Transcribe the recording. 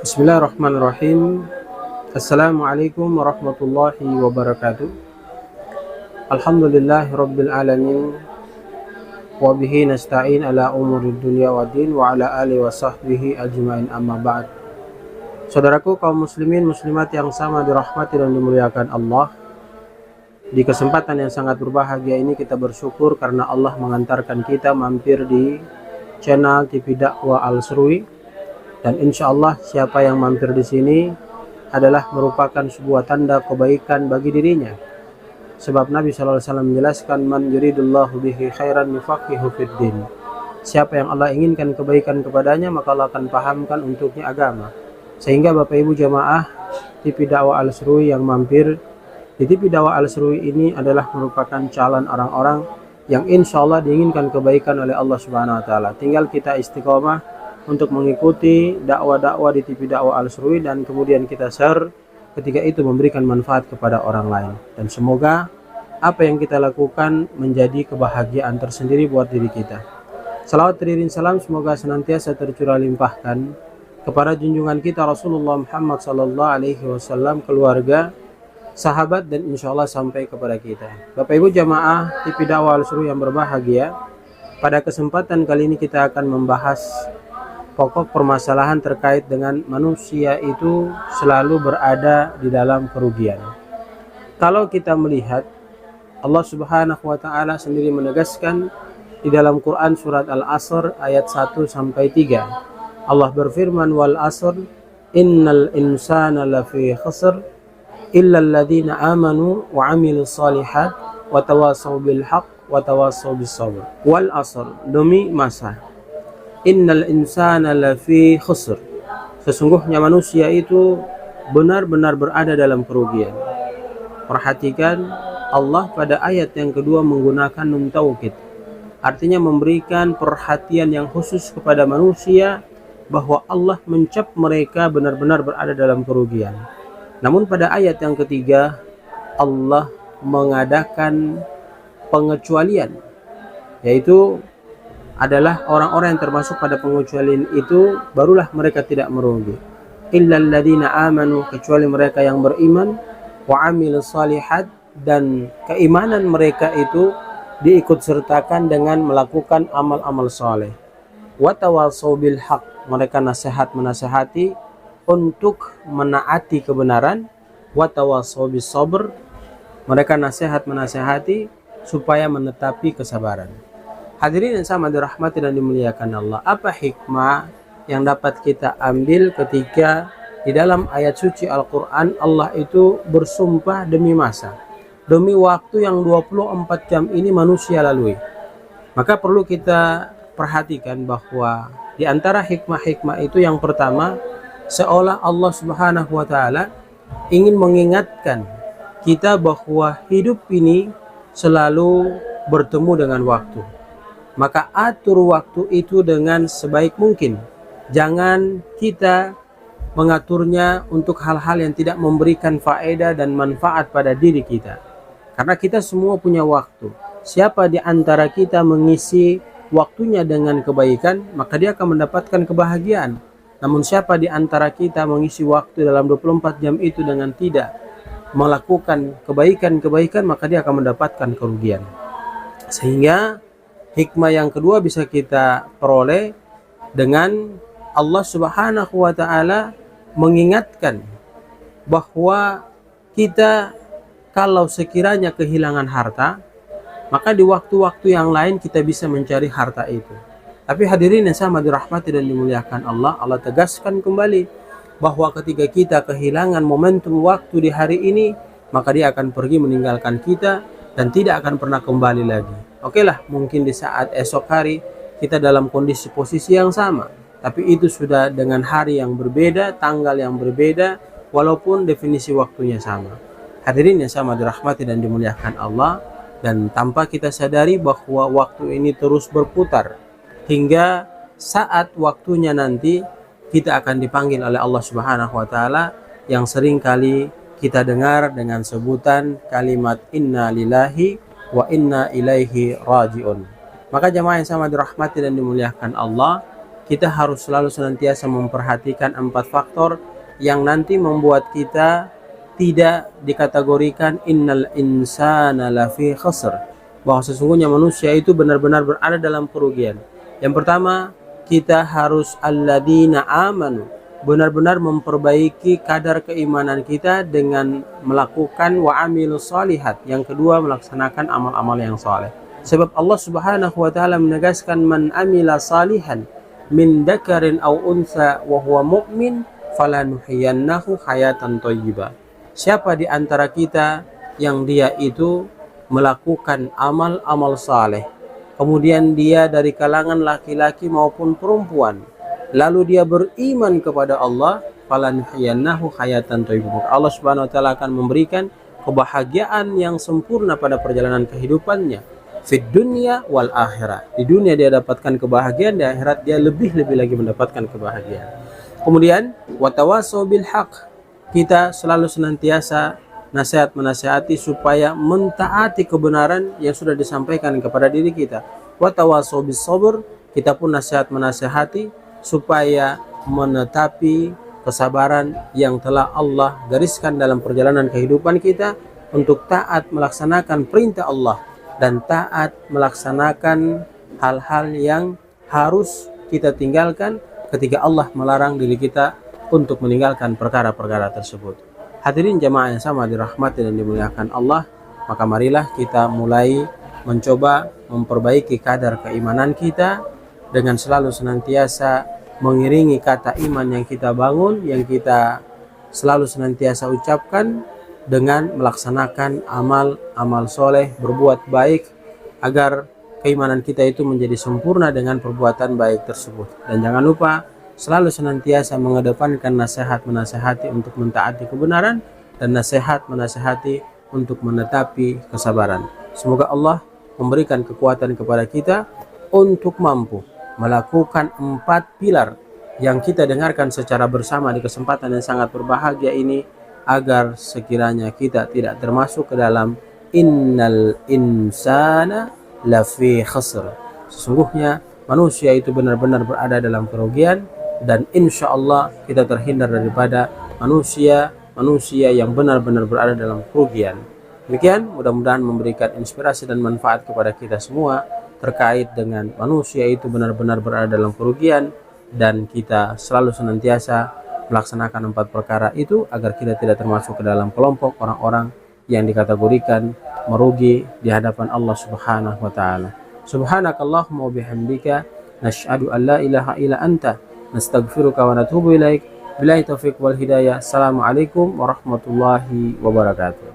Bismillahirrahmanirrahim. Assalamualaikum warahmatullahi wabarakatuh. Alhamdulillahirabbil alamin. Wa bihi nasta'in ala umurid dunya waddin wa ala alihi wa sahbihi ajmain, amma ba'd. Saudaraku kaum muslimin muslimat yang sama dirahmati dan dimuliakan Allah, di kesempatan yang sangat berbahagia ini kita bersyukur karena Allah mengantarkan kita mampir di channel TV Dakwah Al-Serui. Dan insya Allah siapa yang mampir di sini adalah merupakan sebuah tanda kebaikan bagi dirinya. Sebab Nabi SAW menjelaskan, man yuridullahu bihi khairan yufaqihu fiddin. Siapa yang Allah inginkan kebaikan kepadanya, maka Allah akan pahamkan untuknya agama. Sehingga Bapak Ibu jamaah TV Dakwah Al-Serui yang mampir di TV Dakwah Al-Serui ini adalah merupakan calon orang-orang yang insya Allah diinginkan kebaikan oleh Allah Subhanahu wa Ta'ala. Tinggal kita istiqomah untuk mengikuti dakwah-dakwah di TV Dakwah Al-Serui dan kemudian kita share, ketika itu memberikan manfaat kepada orang lain. Dan semoga apa yang kita lakukan menjadi kebahagiaan tersendiri buat diri kita. Salawat teriring salam semoga senantiasa tercurah limpahkan kepada junjungan kita Rasulullah Muhammad SAW, keluarga, sahabat, dan insya Allah sampai kepada kita. Bapak Ibu jamaah TV Dakwah Al-Serui yang berbahagia, pada kesempatan kali ini kita akan membahas pokok permasalahan terkait dengan manusia itu selalu berada di dalam kerugian. Kalau kita melihat, Allah Subhanahu wa Ta'ala sendiri menegaskan di dalam Quran surat Al-Asr ayat 1-3. Allah berfirman, wal asr innal insana lafi khusr illa alladhina amanu wa amilus shalihat wa tawasaw bil haqq wa tawasaw bis sabr. Wal asr, demi masa, innal insana lafi khusr, sesungguhnya manusia itu benar-benar berada dalam kerugian. Perhatikan, Allah pada ayat yang kedua menggunakan nun taukid, artinya memberikan perhatian yang khusus kepada manusia bahwa Allah mencap mereka benar-benar berada dalam kerugian. Namun pada ayat yang ketiga Allah mengadakan pengecualian, yaitu adalah orang-orang yang termasuk pada pengecualian itu barulah mereka tidak merugi. Illal ladzina amanu, kecuali mereka yang beriman, wa amilus shalihat, dan keimanan mereka itu diikut sertakan dengan melakukan amal-amal saleh. Wa tawasaw bil haqq, mereka menasehati untuk menaati kebenaran. Wa tawasaw bis sabr, mereka menasehati supaya menetapi kesabaran. Hadirin yang sama dirahmati dan dimuliakan Allah, apa hikmah yang dapat kita ambil ketika di dalam ayat suci Al-Quran Allah itu bersumpah demi masa, demi waktu yang 24 jam ini manusia lalui? Maka perlu kita perhatikan bahwa di antara hikmah-hikmah itu yang pertama, seolah Allah Subhanahu wa Ta'ala ingin mengingatkan kita bahwa hidup ini selalu bertemu dengan waktu. Maka atur waktu itu dengan sebaik mungkin. Jangan kita mengaturnya untuk hal-hal yang tidak memberikan faedah dan manfaat pada diri kita. Karena kita semua punya waktu. Siapa di antara kita mengisi waktunya dengan kebaikan, maka dia akan mendapatkan kebahagiaan. Namun siapa di antara kita mengisi waktu dalam 24 jam itu dengan tidak melakukan kebaikan-kebaikan, maka dia akan mendapatkan kerugian. Sehingga hikmah yang kedua bisa kita peroleh dengan Allah Subhanahu wa Ta'ala mengingatkan bahwa kita kalau sekiranya kehilangan harta, maka di waktu-waktu yang lain kita bisa mencari harta itu. Tapi hadirin yang sama dirahmati dan dimuliakan Allah, Allah tegaskan kembali bahwa ketika kita kehilangan momentum waktu di hari ini, maka dia akan pergi meninggalkan kita dan tidak akan pernah kembali lagi. Oke lah, mungkin di saat esok hari kita dalam kondisi posisi yang sama, tapi itu sudah dengan hari yang berbeda, tanggal yang berbeda, walaupun definisi waktunya sama. Hadirin yang sama dirahmati dan dimuliakan Allah, dan tanpa kita sadari bahwa waktu ini terus berputar hingga saat waktunya nanti kita akan dipanggil oleh Allah Subhanahu wa Ta'ala yang sering kali kita dengar dengan sebutan kalimat inna lillahi wa inna ilaihi raji'un. Maka jamaah yang sama dirahmati dan dimuliakan Allah, kita harus selalu senantiasa memperhatikan 4 faktor yang nanti membuat kita tidak dikategorikan innal insana lafi khasr, bahwa sesungguhnya manusia itu benar-benar berada dalam kerugian. Yang pertama, kita harus alladzina amanu, benar-benar memperbaiki kadar keimanan kita dengan melakukan wa amilus shalihat. Yang kedua, melaksanakan amal-amal yang saleh. Sebab Allah Subhanahu wa taala menegaskan man amila salihan min dzakarin aw unsa wa huwa mu'min falanuhyiyannahu hayatan thayyibah. Siapa di antara kita yang dia itu melakukan amal-amal saleh, kemudian dia dari kalangan laki-laki maupun perempuan, lalu dia beriman kepada Allah, falanuhyiyannahu hayatan thayyibah. Allah Subhanahu wa taala akan memberikan kebahagiaan yang sempurna pada perjalanan kehidupannya. Fid dunya wal akhirah. Di dunia dia dapatkan kebahagiaan, di akhirat dia lebih-lebih lagi mendapatkan kebahagiaan. Kemudian watawasau bil haq. Kita selalu senantiasa nasihat menasihati supaya mentaati kebenaran yang sudah disampaikan kepada diri kita. Watawasau bis sabr. Kita pun nasihat menasihati supaya menetapi kesabaran yang telah Allah gariskan dalam perjalanan kehidupan kita untuk taat melaksanakan perintah Allah dan taat melaksanakan hal-hal yang harus kita tinggalkan ketika Allah melarang diri kita untuk meninggalkan perkara-perkara tersebut. Hadirin jamaah yang sama dirahmati dan dimuliakan Allah, maka marilah kita mulai mencoba memperbaiki kadar keimanan kita dengan selalu senantiasa mengiringi kata iman yang kita bangun, yang kita selalu senantiasa ucapkan dengan melaksanakan amal-amal soleh, berbuat baik agar keimanan kita itu menjadi sempurna dengan perbuatan baik tersebut. Dan jangan lupa selalu senantiasa mengedepankan nasihat menasihati untuk mentaati kebenaran dan nasihat menasihati untuk menetapi kesabaran. Semoga Allah memberikan kekuatan kepada kita untuk mampu melakukan 4 pilar yang kita dengarkan secara bersama di kesempatan yang sangat berbahagia ini, agar sekiranya kita tidak termasuk ke dalam innal insana lafi khasr. Sesungguhnya manusia itu benar-benar berada dalam kerugian, dan insya Allah kita terhindar daripada manusia yang benar-benar berada dalam kerugian. Demikian, mudah-mudahan memberikan inspirasi dan manfaat kepada kita semua terkait dengan manusia itu benar-benar berada dalam kerugian, dan kita selalu senantiasa melaksanakan 4 perkara itu agar kita tidak termasuk ke dalam kelompok orang-orang yang dikategorikan merugi di hadapan Allah Subhanahu wa taala. Subhanakallahumma wa bihamdika nasyhadu an la ilaha illa anta nastaghfiruka wa natubu ilaik. Billahi taufiq wal hidayah. Assalamualaikum warahmatullahi wabarakatuh.